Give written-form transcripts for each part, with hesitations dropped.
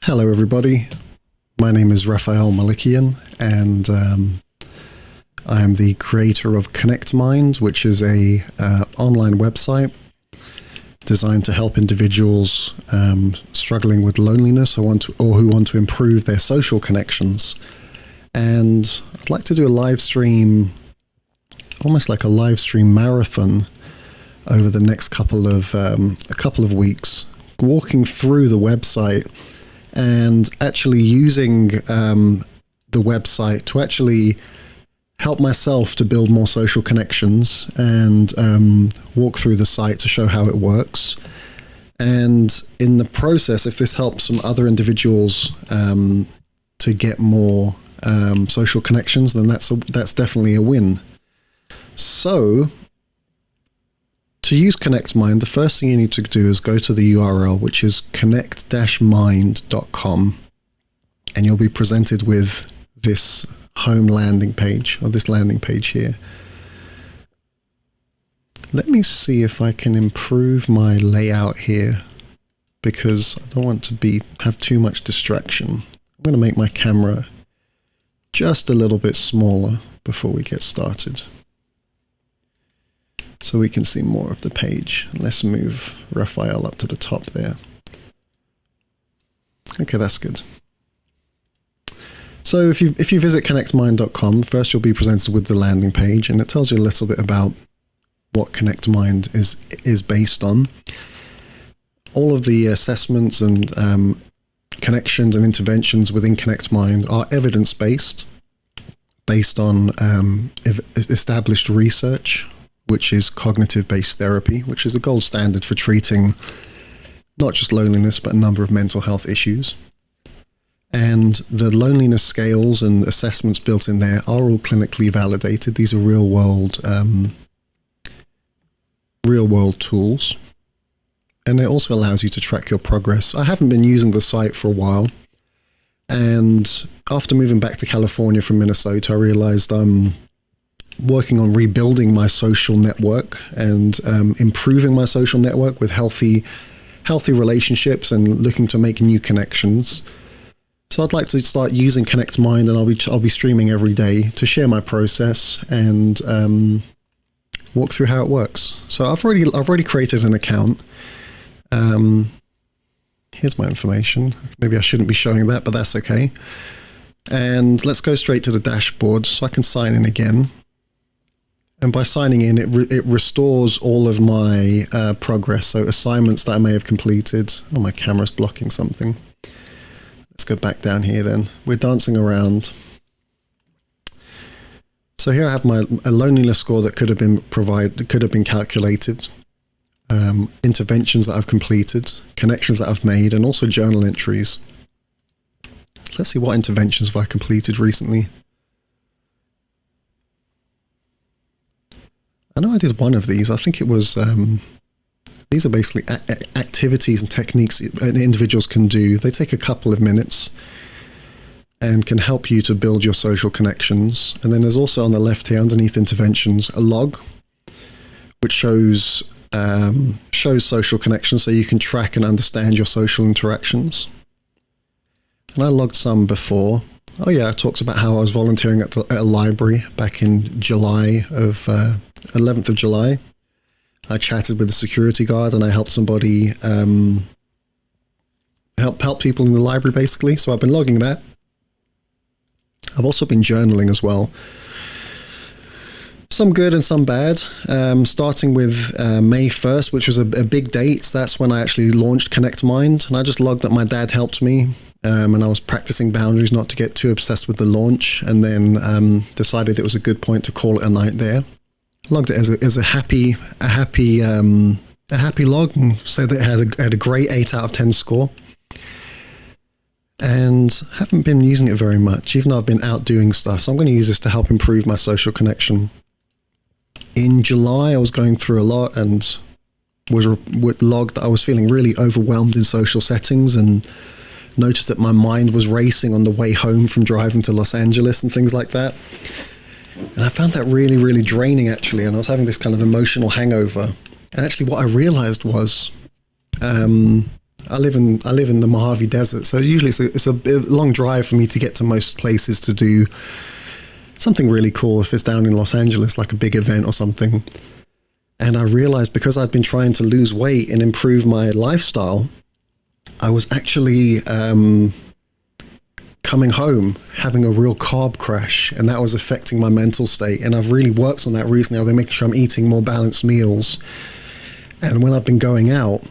Hello everybody, my name is Raphael Malikian and I am the creator of ConnectMind, which is a online website designed to help individuals struggling with loneliness or who want to improve their social connections. And I'd like to do a live stream, almost like a live stream marathon over the next couple of weeks, walking through the website and actually using the website to actually help myself to build more social connections and walk through the site to show how it works. And in the process, if this helps some other individuals to get more social connections, then that's definitely a win. So to use ConnectMind, the first thing you need to do is go to the URL, which is connect-mind.com, and you'll be presented with this home landing page, or this landing page here. Let me see if I can improve my layout here, because I don't want to have too much distraction. I'm going to make my camera just a little bit smaller before we get started, so we can see more of the page. Let's move Raphael up to the top there. Okay, that's good. So if you visit connectmind.com, first you'll be presented with the landing page, and it tells you a little bit about what ConnectMind is based on. All of the assessments and connections and interventions within ConnectMind are evidence-based, based on established research, which is cognitive-based therapy, which is the gold standard for treating not just loneliness, but a number of mental health issues. And the loneliness scales and assessments built in there are all clinically validated. These are real-world tools. And it also allows you to track your progress. I haven't been using the site for a while. And after moving back to California from Minnesota, I realized I'm working on rebuilding my social network and improving my social network with healthy relationships and looking to make new connections. So I'd like to start using ConnectMind, and I'll be streaming every day to share my process and walk through how it works. So I've already created an account. Here's my information. Maybe I shouldn't be showing that, but that's okay. And let's go straight to the dashboard so I can sign in again. And by signing in, it restores all of my progress, so assignments that I may have completed. Oh, my camera's blocking something. Let's go back down here then. We're dancing around. So here I have a loneliness score that could have been calculated, interventions that I've completed, connections that I've made, and also journal entries. Let's see, what interventions have I completed recently. I know I did one of these. I think it was, these are basically activities and techniques individuals can do. They take a couple of minutes and can help you to build your social connections. And then there's also on the left here, underneath interventions, a log, which shows social connections, so you can track and understand your social interactions. And I logged some before. Oh yeah, I talked about how I was volunteering at a library back in July of 11th of July. I chatted with the security guard and I helped somebody help people in the library basically. So I've been logging that. I've also been journaling as well. Some good and some bad. Starting with May 1st, which was a big date. That's when I actually launched ConnectMind, and I just logged that my dad helped me. And I was practicing boundaries not to get too obsessed with the launch, and then decided it was a good point to call it a night there. Logged it as a happy log, and said that it had a great 8 out of 10 score. And haven't been using it very much, even though I've been out doing stuff. So I'm going to use this to help improve my social connection. In July, I was going through a lot and was logged that I was feeling really overwhelmed in social settings, and noticed that my mind was racing on the way home from driving to Los Angeles and things like that. And I found that really, really draining actually. And I was having this kind of emotional hangover. And actually what I realized was I live in the Mojave Desert, so usually it's a long drive for me to get to most places to do something really cool. If it's down in Los Angeles, like a big event or something. And I realized because I'd been trying to lose weight and improve my lifestyle, I was actually coming home having a real carb crash, and that was affecting my mental state. And I've really worked on that recently. I've been making sure I'm eating more balanced meals. And when I've been going out,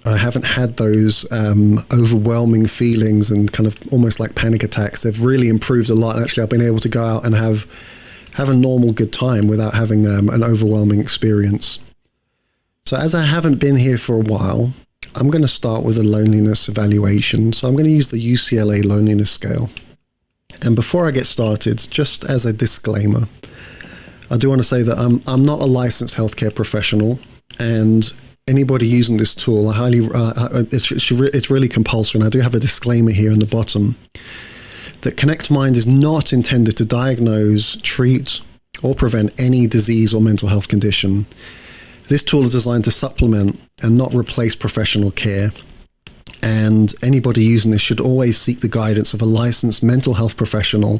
I haven't had those overwhelming feelings and kind of almost like panic attacks. They've really improved a lot. And actually, I've been able to go out and have a normal good time without having an overwhelming experience. So as I haven't been here for a while, I'm going to start with a loneliness evaluation. So I'm going to use the UCLA loneliness scale. And before I get started, just as a disclaimer, I do want to say that I'm not a licensed healthcare professional, and anybody using this tool, I highly it's really compulsory. And I do have a disclaimer here in the bottom that ConnectMind is not intended to diagnose, treat, or prevent any disease or mental health condition. This tool is designed to supplement and not replace professional care. And anybody using this should always seek the guidance of a licensed mental health professional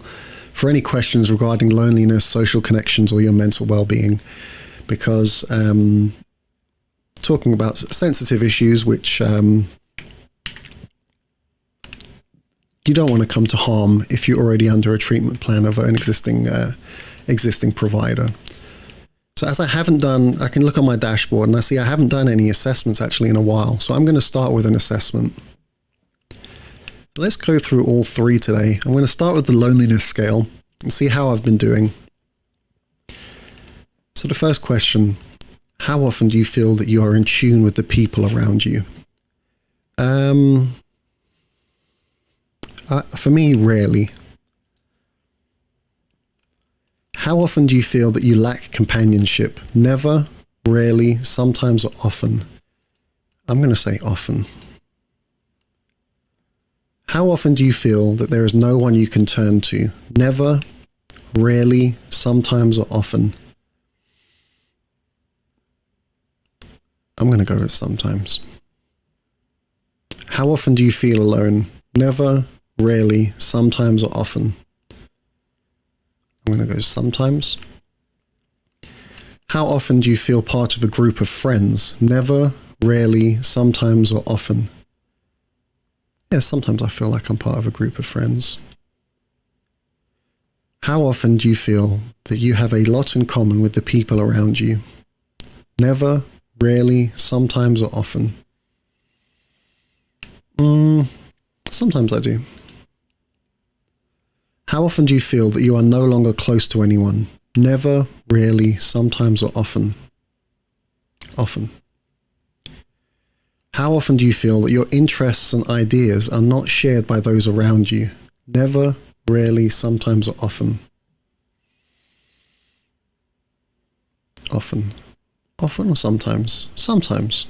for any questions regarding loneliness, social connections, or your mental well-being. Because talking about sensitive issues, which you don't want to come to harm if you're already under a treatment plan of an existing provider. So as I can look on my dashboard and I see I haven't done any assessments actually in a while. So I'm going to start with an assessment. Let's go through all three today. I'm going to start with the loneliness scale and see how I've been doing. So the first question, how often do you feel that you are in tune with the people around you? For me, rarely. How often do you feel that you lack companionship? Never, rarely, sometimes, or often. I'm going to say often. How often do you feel that there is no one you can turn to? Never, rarely, sometimes, or often. I'm going to go with sometimes. How often do you feel alone? Never, rarely, sometimes, or often. I'm going to go sometimes. How often do you feel part of a group of friends? Never, rarely, sometimes, or often. Yeah, sometimes I feel like I'm part of a group of friends. How often do you feel that you have a lot in common with the people around you? Never, rarely, sometimes, or often. Sometimes I do. How often do you feel that you are no longer close to anyone? Never, rarely, sometimes, or often. Often. How often do you feel that your interests and ideas are not shared by those around you? Never, rarely, sometimes, or often. Often. Often or sometimes? Sometimes.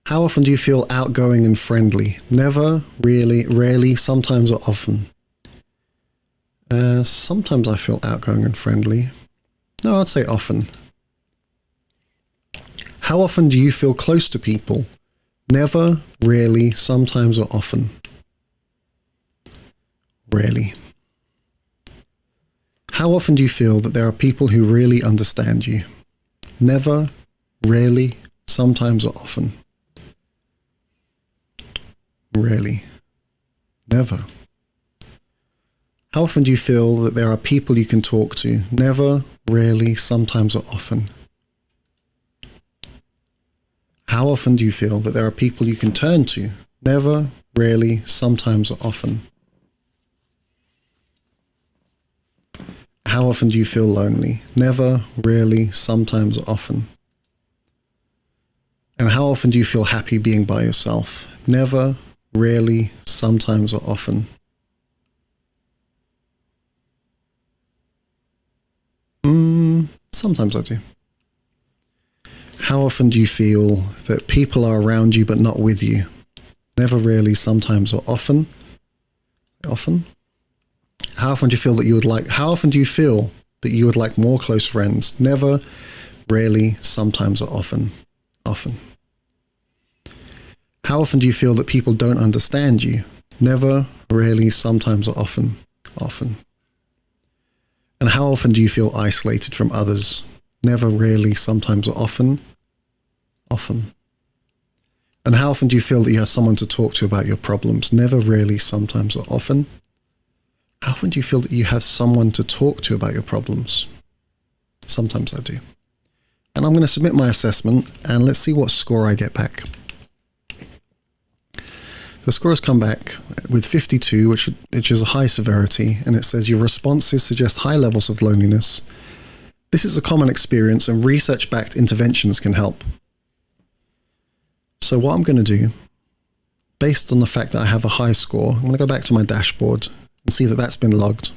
How often do you feel outgoing and friendly? Never, really, rarely, sometimes, or often. Sometimes I feel outgoing and friendly. No, I'd say often. How often do you feel close to people? Never, rarely, sometimes, or often. Rarely. How often do you feel that there are people who really understand you? Never, rarely, sometimes, or often. Rarely. Never. How often do you feel that there are people you can talk to? Never, rarely, sometimes, or often. How often do you feel that there are people you can turn to? Never, rarely, sometimes, or often. How often do you feel lonely? Never, rarely, sometimes, or often. And how often do you feel happy being by yourself? Never, rarely, sometimes, or often. Sometimes I do. How often do you feel that people are around you but not with you? Never, rarely, sometimes, or often. Often. How often do you feel that you would like more close friends? Never, rarely, sometimes, or often. Often. How often do you feel that people don't understand you? Never, rarely, sometimes, or often. Often. And how often do you feel isolated from others? Never, rarely, sometimes, or often. Often. And how often do you feel that you have someone to talk to about your problems? Never, rarely, sometimes, or often. How often do you feel that you have someone to talk to about your problems? Sometimes I do. And I'm going to submit my assessment, and let's see what score I get back. The score has come back with 52, which is a high severity, and it says your responses suggest high levels of loneliness. This is a common experience, and research-backed interventions can help. So what I'm going to do, based on the fact that I have a high score, I'm going to go back to my dashboard and see that that's been logged.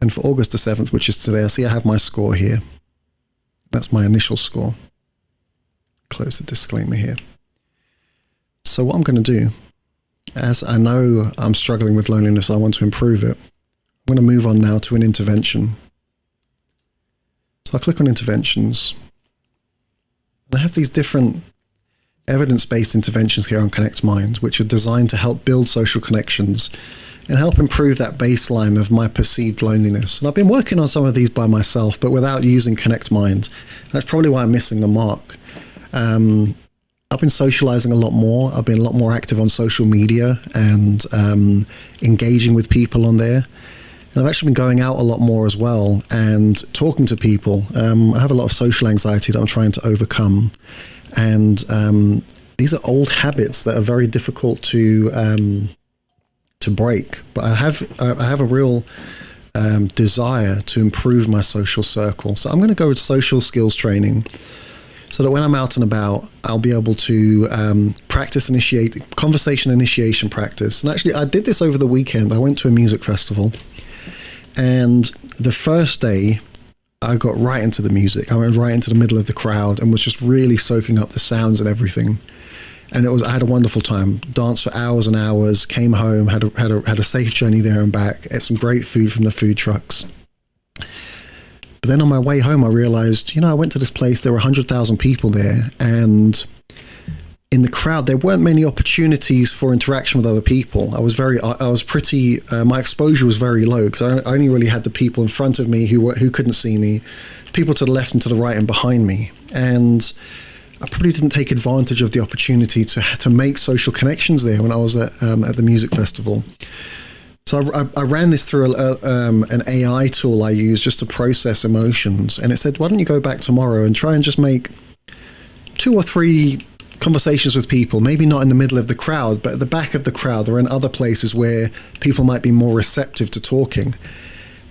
And for August the 7th, which is today, I see I have my score here. That's my initial score. Close the disclaimer here. So what I'm going to do, as I know I'm struggling with loneliness, I want to improve it. I'm going to move on now to an intervention. So I'll click on interventions. And I have these different evidence-based interventions here on Connect Mind, which are designed to help build social connections and help improve that baseline of my perceived loneliness. And I've been working on some of these by myself, but without using Connect Mind. That's probably why I'm missing the mark. I've been socializing a lot more. I've been a lot more active on social media and engaging with people on there. And I've actually been going out a lot more as well and talking to people. I have a lot of social anxiety that I'm trying to overcome. And these are old habits that are very difficult to break. But I have a real desire to improve my social circle. So I'm going to go with social skills training, so that when I'm out and about, I'll be able to practice conversation initiation practice. And actually, I did this over the weekend. I went to a music festival, and the first day, I got right into the music. I went right into the middle of the crowd and was just really soaking up the sounds and everything. And I had a wonderful time. Danced for hours and hours. Came home, had a safe journey there and back. Ate some great food from the food trucks. But then on my way home, I realized, I went to this place, there were 100,000 people there, and in the crowd, there weren't many opportunities for interaction with other people. My exposure was very low, because I only really had the people in front of me who couldn't see me, people to the left and to the right and behind me. And I probably didn't take advantage of the opportunity to make social connections there when I was at the music festival. So I ran this through an AI tool I use just to process emotions. And it said, why don't you go back tomorrow and try and just make 2 or 3 conversations with people, maybe not in the middle of the crowd, but at the back of the crowd or in other places where people might be more receptive to talking.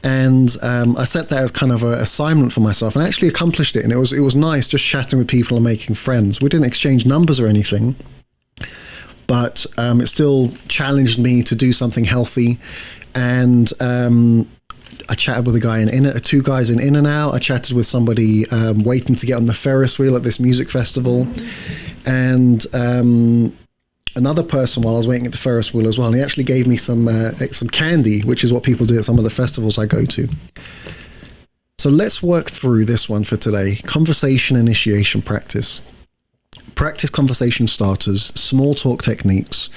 And I set that as kind of an assignment for myself, and I actually accomplished it. And it was nice just chatting with people and making friends. We didn't exchange numbers or anything, but it still challenged me to do something healthy. And I chatted with two guys in In-N-Out. I chatted with somebody waiting to get on the Ferris wheel at this music festival. And another person while I was waiting at the Ferris wheel as well. And he actually gave me some candy, which is what people do at some of the festivals I go to. So let's work through this one for today. Conversation initiation practice. Practice conversation starters, small talk techniques,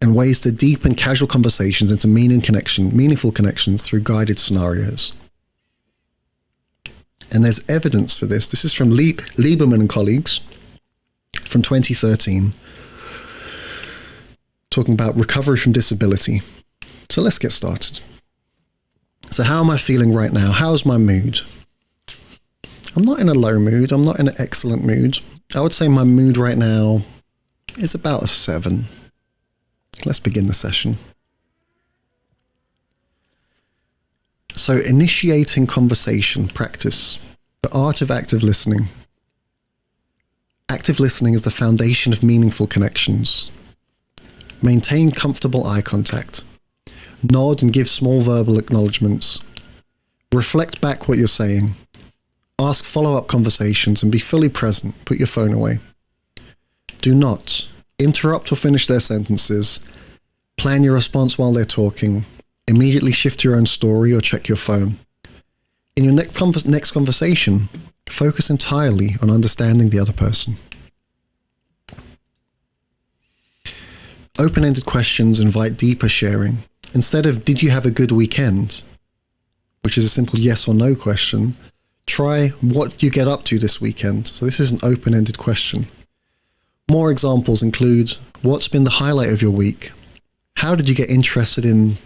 and ways to deepen casual conversations into meaningful connections through guided scenarios. And there's evidence for this. This is from Lieberman and colleagues from 2013, talking about recovery from disability. So let's get started. So how am I feeling right now? How's my mood? I'm not in a low mood. I'm not in an excellent mood. I would say my mood right now is about a 7. Let's begin the session. So initiating conversation practice, the art of active listening. Active listening is the foundation of meaningful connections. Maintain comfortable eye contact. Nod and give small verbal acknowledgements. Reflect back what you're saying. Ask follow-up conversations and be fully present. Put your phone away. Do not interrupt or finish their sentences. Plan your response while they're talking. Immediately shift your own story or check your phone. In your next conversation, focus entirely on understanding the other person. Open-ended questions invite deeper sharing. Instead of, did you have a good weekend? Which is a simple yes or no question. Try, what did you get up to this weekend? So this is an open-ended question. More examples include, what's been the highlight of your week? How did you get interested in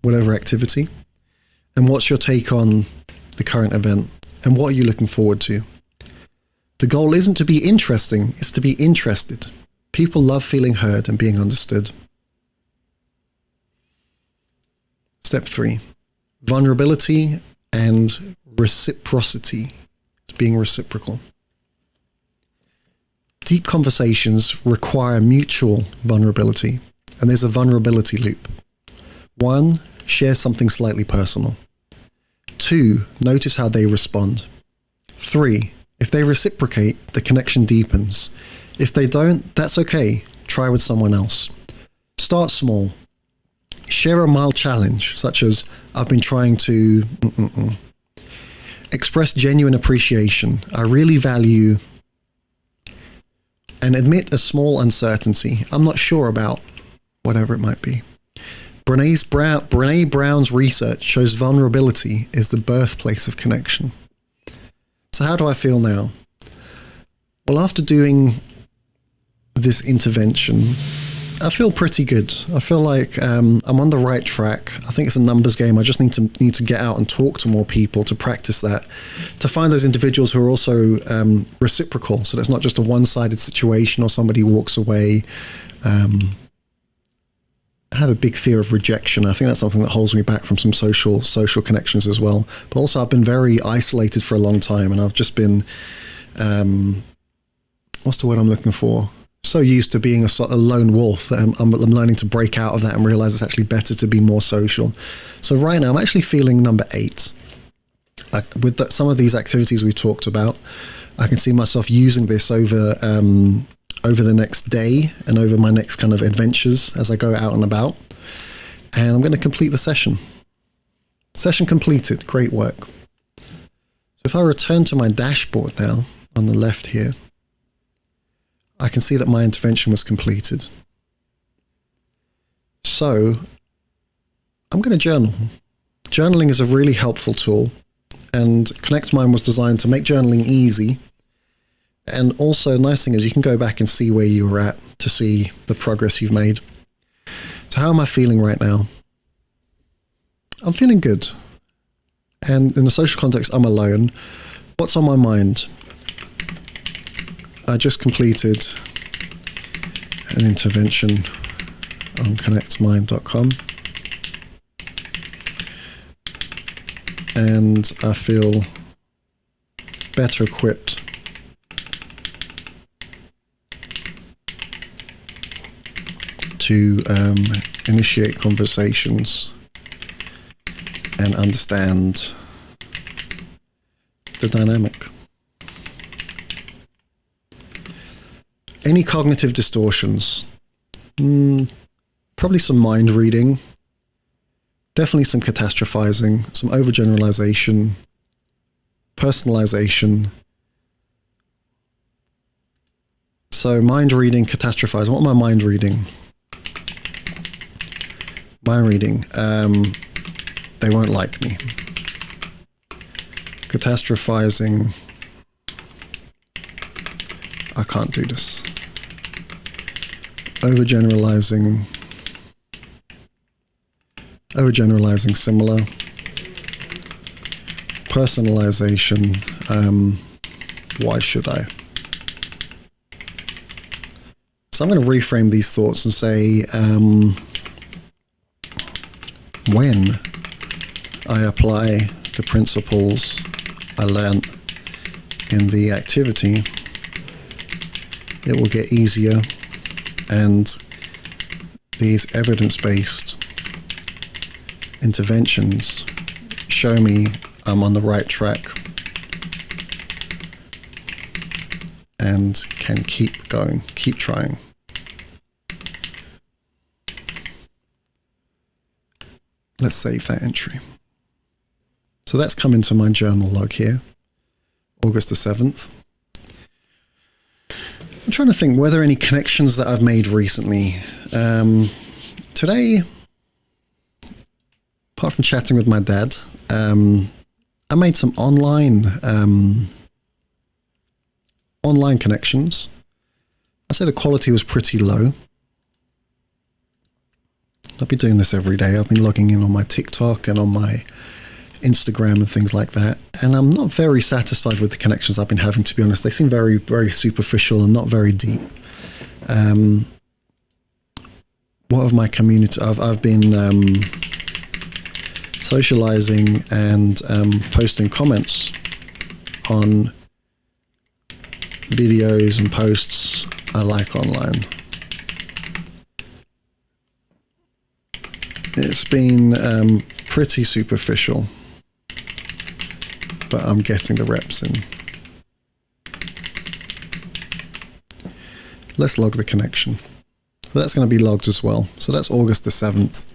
whatever activity? And what's your take on the current event? And what are you looking forward to? The goal isn't to be interesting, it's to be interested. People love feeling heard and being understood. Step 3, vulnerability and reciprocity. It's being reciprocal. Deep conversations require mutual vulnerability, and there's a vulnerability loop. 1, share something slightly personal. 2, notice how they respond. 3, if they reciprocate, the connection deepens. If they don't, that's okay. Try with someone else. Start small. Share a mild challenge, such as, I've been trying to... Express genuine appreciation. I really value... And admit a small uncertainty. I'm not sure about whatever it might be. Brené Brown's research shows vulnerability is the birthplace of connection. So how do I feel now? Well, after doing this intervention, I feel pretty good. I feel like I'm on the right track. I think it's a numbers game. I just need to get out and talk to more people to practice that, to find those individuals who are also reciprocal. So that's not just a one-sided situation or somebody walks away. I have a big fear of rejection. I think that's something that holds me back from some social connections as well. But also I've been very isolated for a long time, and I've just been, what's the word I'm looking for? So used to being a lone wolf that I'm learning to break out of that and realize it's actually better to be more social. So right now I'm actually feeling number 8. With some of these activities we've talked about, I can see myself using this over the next day and over my next kind of adventures as I go out and about. And I'm going to complete the session. Session completed. Great work. So if I return to my dashboard now on the left here, I can see that my intervention was completed. So I'm going to journal. Journaling is a really helpful tool, and ConnectMind was designed to make journaling easy. And also, a nice thing is you can go back and see where you were at to see the progress you've made. So how am I feeling right now? I'm feeling good. And in the social context, I'm alone. What's on my mind? I just completed an intervention on connectmind.com. And I feel better equipped to initiate conversations and understand the dynamic. Any cognitive distortions? Probably some mind reading. Definitely some catastrophizing, some overgeneralization, personalization. So mind reading, catastrophizing. What am I mind reading? Mind reading. They won't like me. Catastrophizing. I can't do this. Overgeneralizing. Overgeneralizing similar. Personalization. Why should I? So I'm going to reframe these thoughts and say, when I apply the principles I learned in the activity, it will get easier, and these evidence-based interventions show me I'm on the right track and can keep going, keep trying. Let's save that entry. So that's come into my journal log here, August the 7th. I'm trying to think, were there any connections that I've made recently? Today, apart from chatting with my dad, I made some online connections. I say the quality was pretty low. I'll be doing this every day. I've been logging in on my TikTok and on my Instagram and things like that. And I'm not very satisfied with the connections I've been having, to be honest. They seem very, very superficial and not very deep. What of my community? I've been socializing and posting comments on videos and posts I like online. It's been pretty superficial, but I'm getting the reps in. Let's log the connection. So that's going to be logged as well. So that's August the 7th.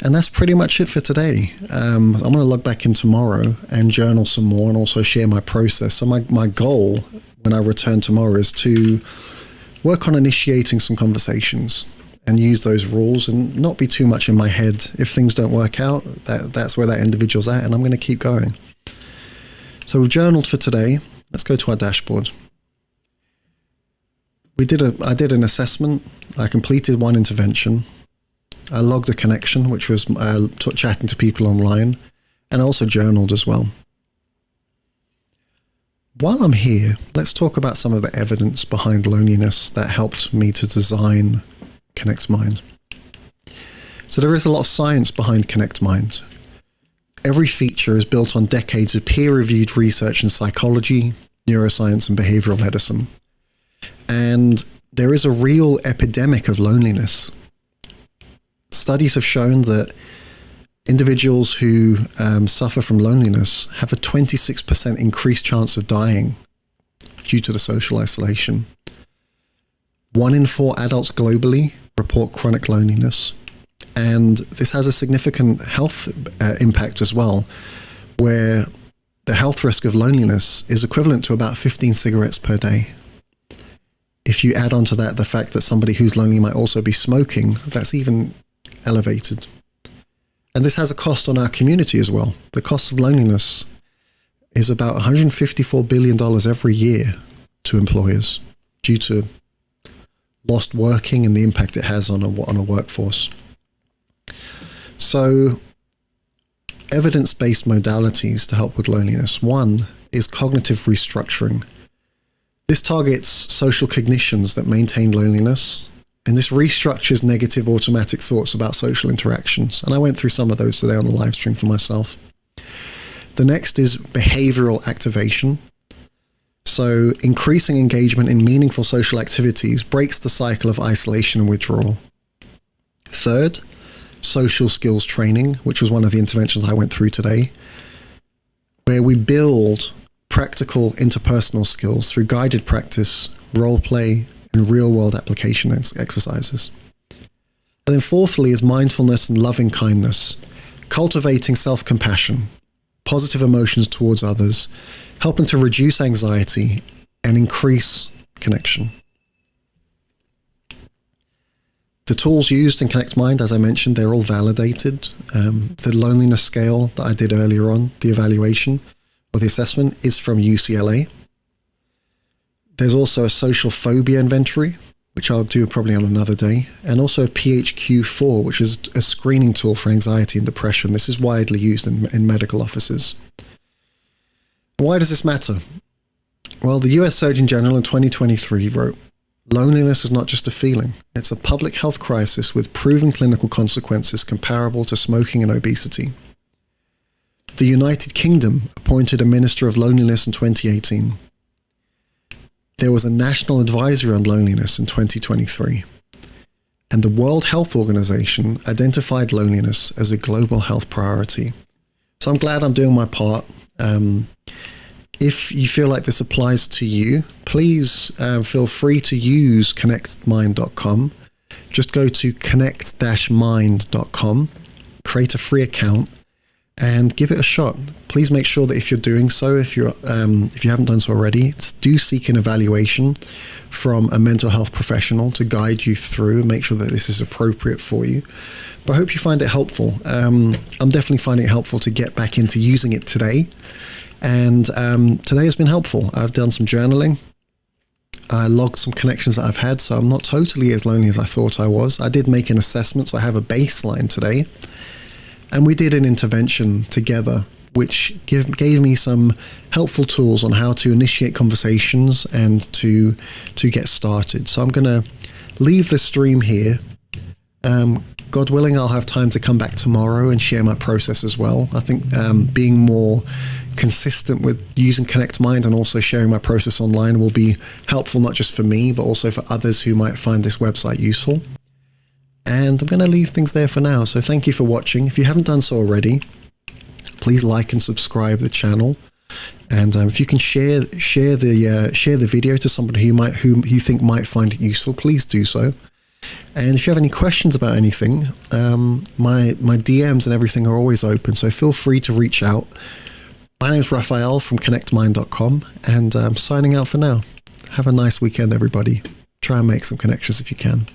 And that's pretty much it for today. I'm going to log back in tomorrow and journal some more and also share my process. So my goal when I return tomorrow is to work on initiating some conversations and use those rules and not be too much in my head. If things don't work out, that's where that individual's at, and I'm going to keep going. So we've journaled for today. Let's go to our dashboard. I did an assessment. I completed one intervention. I logged a connection, which was chatting to people online, and I also journaled as well. While I'm here, let's talk about some of the evidence behind loneliness that helped me to design Connect Mind. So there is a lot of science behind Connect Mind. Every feature is built on decades of peer-reviewed research in psychology, neuroscience, and behavioral medicine. And there is a real epidemic of loneliness. Studies have shown that individuals who suffer from loneliness have a 26% increased chance of dying due to the social isolation. 1 in 4 adults globally report chronic loneliness. And this has a significant health impact as well, where the health risk of loneliness is equivalent to about 15 cigarettes per day. If you add on to that the fact that somebody who's lonely might also be smoking, that's even elevated. And this has a cost on our community as well. The cost of loneliness is about $154 billion every year to employers due to lost working and the impact it has on a workforce. So, evidence-based modalities to help with loneliness. One is cognitive restructuring. This targets social cognitions that maintain loneliness, and this restructures negative automatic thoughts about social interactions. And I went through some of those today on the live stream for myself. The next is behavioral activation. So increasing engagement in meaningful social activities breaks the cycle of isolation and withdrawal. Third, social skills training, which was one of the interventions I went through today, where we build practical interpersonal skills through guided practice, role play, and real-world application exercises. And then fourthly is mindfulness and loving kindness, cultivating self-compassion, positive emotions towards others, helping to reduce anxiety and increase connection. The tools used in Connect Mind, as I mentioned, they're all validated. The loneliness scale that I did earlier on, the evaluation or the assessment, is from UCLA. There's also a social phobia inventory, which I'll do probably on another day, and also a PHQ-4, which is a screening tool for anxiety and depression. This is widely used in medical offices. Why does this matter? Well, the US Surgeon General in 2023 wrote, "Loneliness is not just a feeling. It's a public health crisis with proven clinical consequences comparable to smoking and obesity." The United Kingdom appointed a Minister of Loneliness in 2018. There was a National Advisory on Loneliness in 2023. And the World Health Organization identified loneliness as a global health priority. So I'm glad I'm doing my part. If you feel like this applies to you, please feel free to use connectmind.com. Just go to connect-mind.com, create a free account, and give it a shot. Please make sure that if you're doing so, if you haven't done so already, do seek an evaluation from a mental health professional to guide you through and make sure that this is appropriate for you. But I hope you find it helpful. I'm definitely finding it helpful to get back into using it today. And today has been helpful. I've done some journaling. I logged some connections that I've had, so I'm not totally as lonely as I thought I was. I did make an assessment, so I have a baseline today. And we did an intervention together, which gave me some helpful tools on how to initiate conversations and to get started. So I'm going to leave the stream here. God willing, I'll have time to come back tomorrow and share my process as well. I think being more consistent with using ConnectMind and also sharing my process online will be helpful, not just for me, but also for others who might find this website useful. And I'm going to leave things there for now. So thank you for watching. If you haven't done so already, please like and subscribe the channel. And if you can share the video to somebody who you think might find it useful, please do so. And if you have any questions about anything, my DMs and everything are always open, so feel free to reach out. My name is Raphael from connectmind.com, and I'm signing out for now. Have a nice weekend, everybody. Try and make some connections if you can.